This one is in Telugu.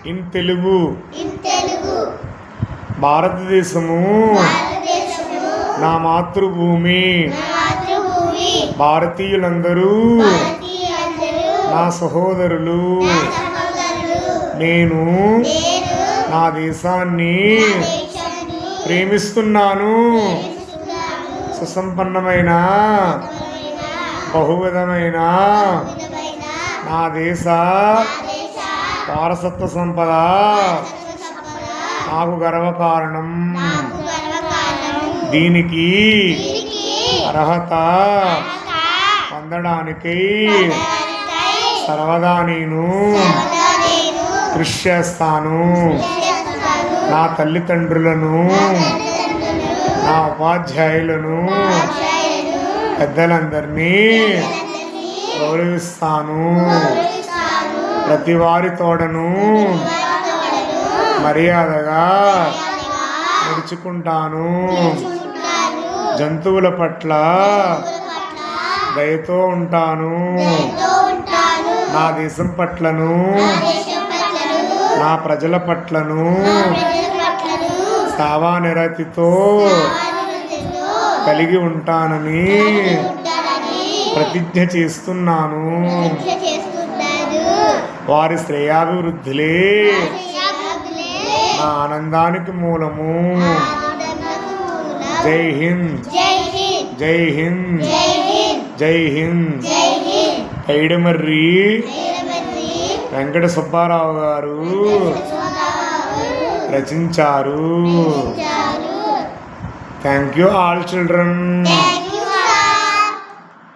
ఇన్ తెలుగు భారతదేశము నా మాతృభూమి. భారతీయులందరూ నా సహోదరులు. నేను నా దేశాన్ని ప్రేమిస్తున్నాను. సుసంపన్నమైన బహువిధమైన నా దేశ వారసత్వ సంపద నాకు గర్వకారణం. దీనికి అర్హత పొందడానికి సర్వదా నేను కృషి చేస్తాను. నా తల్లిదండ్రులను, నా ఉపాధ్యాయులను, పెద్దలందరినీ గౌరవిస్తాను. ప్రతి వారి తోడను మర్యాదగా నడుచుకుంటాను. జంతువుల పట్ల దయతో ఉంటాను. నా దేశం పట్లను, నా ప్రజల పట్లను సేవానిరతితో కలిగి ఉంటానని ప్రతిజ్ఞ చేస్తున్నాను. వారి శ్రేయాభివృద్ధిలే నా ఆనందానికి మూలము. జై హింద్, జై హింద్, జై హింద్. కైడమర్రి వెంకట సుబ్బారావు గారు రచించారు. Thank you all children.